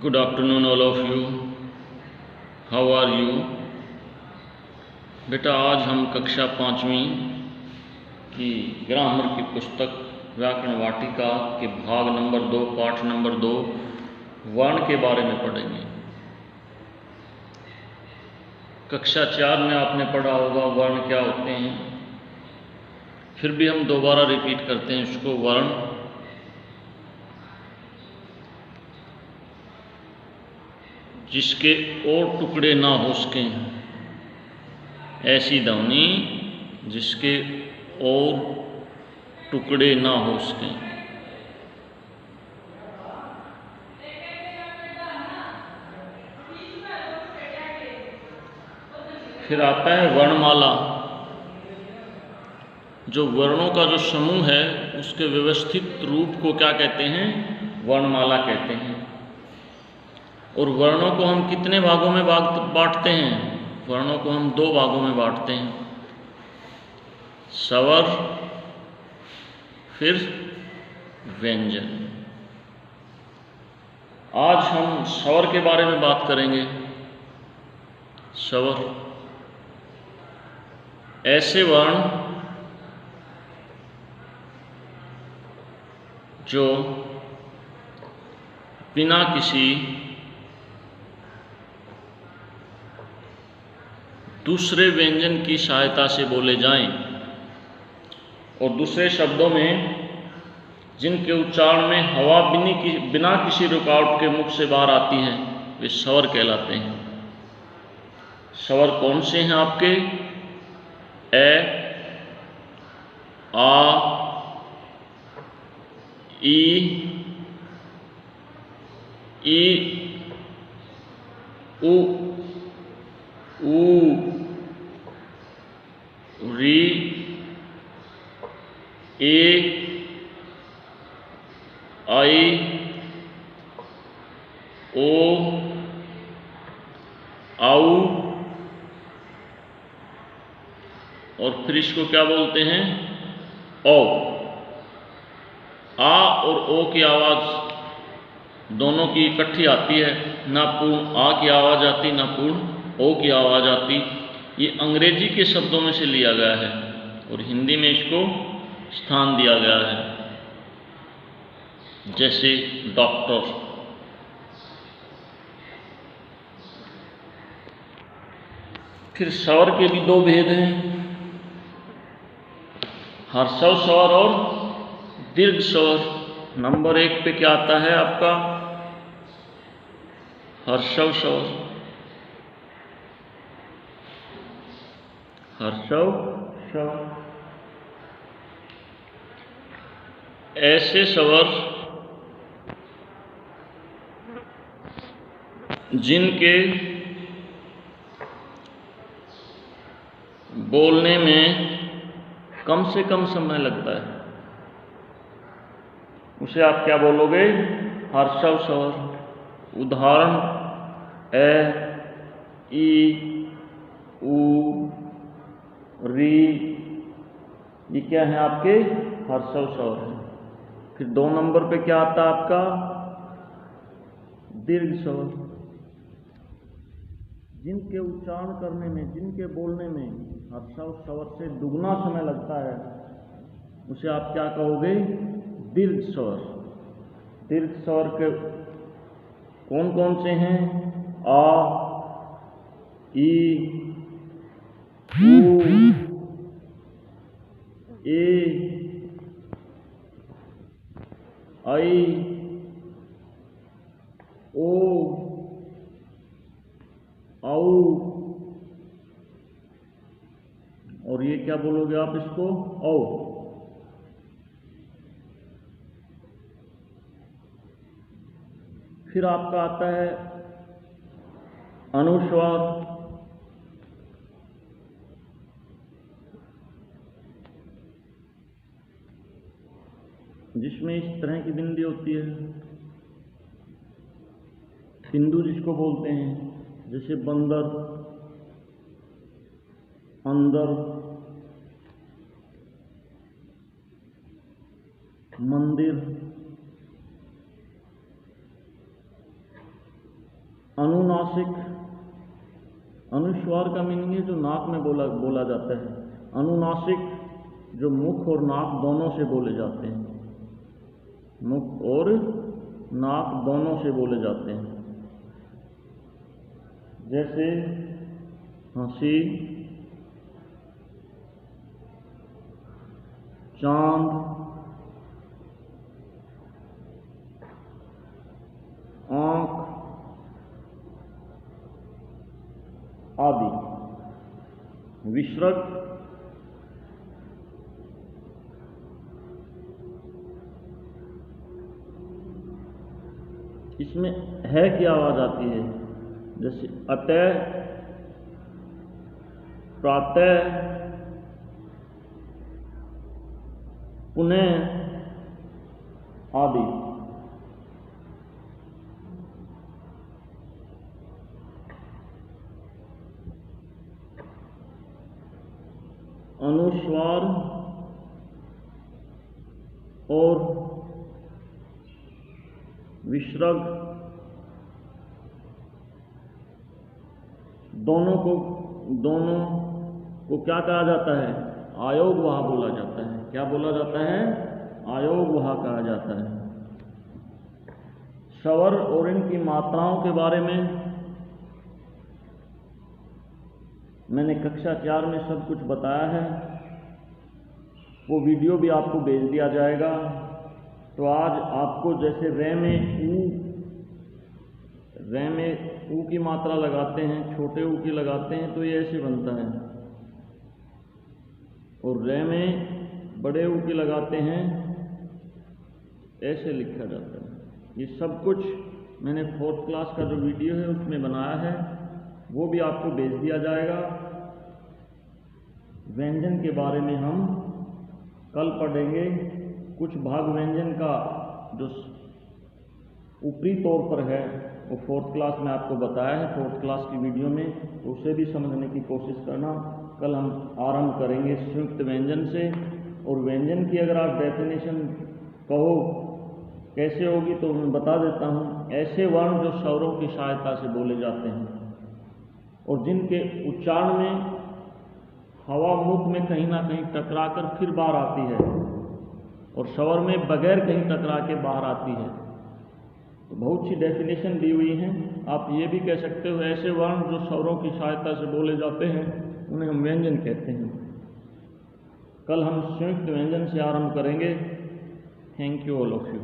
Good afternoon all of you. How are you? बेटा आज हम कक्षा 5वीं की ग्रामर की पुस्तक व्याकरण वाटिका के भाग नंबर 2 पाठ नंबर 2 वर्ण के बारे में पढ़ेंगे। कक्षा 4 में आपने पढ़ा होगा वर्ण क्या होते हैं, फिर भी हम दोबारा रिपीट करते हैं इसको। वर्ण जिसके और टुकड़े ना हो सकें, ऐसी ध्वनि जिसके और टुकड़े ना हो सकें। फिर आता है वर्णमाला। जो वर्णों का जो समूह है उसके व्यवस्थित रूप को क्या कहते हैं? वर्णमाला कहते हैं। और वर्णों को हम कितने भागों में बांटते हैं? वर्णों को हम 2 भागों में बांटते हैं, स्वर फिर व्यंजन। आज हम स्वर के बारे में बात करेंगे। स्वर ऐसे वर्ण जो बिना किसी दूसरे व्यंजन की सहायता से बोले जाएं, और दूसरे शब्दों में जिनके उच्चारण में हवा बिना किसी रुकावट के मुख से बाहर आती है, वे स्वर कहलाते हैं। स्वर कौन से हैं आपके? ए, आ, ई, उ, री, ए, आई, ओ, आउ, और फिर इसको क्या बोलते हैं? ओ। आ और ओ की आवाज़ दोनों की इकट्ठी आती है, ना पूर्ण आ की आवाज़ आती ना पूर्ण ओ की आवाज़ आती। ये अंग्रेजी के शब्दों में से लिया गया है और हिंदी में इसको स्थान दिया गया है, जैसे डॉक्टर। फिर स्वर के भी 2 भेद हैं, ह्रस्व स्वर और दीर्घ स्वर। नंबर 1 पे क्या आता है आपका? ह्रस्व स्वर। ह्रस्व स्वर ऐसे स्वर जिनके बोलने में कम से कम समय लगता है, उसे आप क्या बोलोगे? ह्रस्व स्वर। उदाहरण ए, ई, उ, री, ये क्या है आपके? ह्रस्व स्वर है। फिर 2 नंबर पे क्या आता है आपका? दीर्घ स्वर। जिनके उच्चारण करने में, जिनके बोलने में ह्रस्व स्वर से दुगना समय लगता है, उसे आप क्या कहोगे? दीर्घ स्वर। दीर्घ स्वर के कौन कौन से हैं? आ, ई, उ, ए, आई, ओ, आउ, और ये क्या बोलोगे आप इसको? औ। फिर आपका आता है अनुस्वार। जिसमें इस तरह की बिंदी होती है, बिंदु जिसको बोलते हैं, जैसे बंदर, अंदर, मंदिर, अनुनासिक, अनुस्वार का मीनिंग है जो नाक में बोला जाता है। अनुनासिक जो मुख और नाक दोनों से बोले जाते हैं, मुख और नाक दोनों से बोले जाते हैं। जैसे हंसी, चांद, आंख आदि। विसर्ग इसमें है की आवाज आती है, जैसे अतः, प्रातः, पुनः आदि। अनुस्वार और विसर्ग दोनों को क्या कहा जाता है? आयोग वहा बोला जाता है। क्या बोला जाता है? आयोग वहा कहा जाता है। स्वर और इनकी मात्राओं के बारे में मैंने कक्षा 4 में सब कुछ बताया है, वो वीडियो भी आपको भेज दिया जाएगा। तो आज आपको जैसे रे में ऊ की मात्रा लगाते हैं, छोटे ऊ की लगाते हैं तो ये ऐसे बनता है, और रे में बड़े ऊ की लगाते हैं, ऐसे लिखा जाता है। ये सब कुछ मैंने 4th क्लास का जो वीडियो है उसमें बनाया है, वो भी आपको भेज दिया जाएगा। व्यंजन के बारे में हम कल पढ़ेंगे। कुछ भाग व्यंजन का जो ऊपरी तौर पर है वो 4th क्लास में आपको बताया है, 4th क्लास की वीडियो में, तो उसे भी समझने की कोशिश करना। कल हम आरंभ करेंगे संयुक्त व्यंजन से। और व्यंजन की अगर आप डेफिनेशन कहो कैसे होगी तो मैं बता देता हूँ। ऐसे वर्ण जो स्वरों की सहायता से बोले जाते हैं और जिनके उच्चारण में हवा मुख में कहीं ना कहीं टकराकर फिर बाहर आती है और स्वर में बगैर कहीं टकरा के बाहर आती है। तो बहुत सी डेफिनेशन दी हुई हैं। आप ये भी कह सकते हो ऐसे वर्ण जो स्वरों की सहायता से बोले जाते हैं उन्हें हम व्यंजन कहते हैं। कल हम संयुक्त व्यंजन से आरंभ करेंगे। Thank you all of you.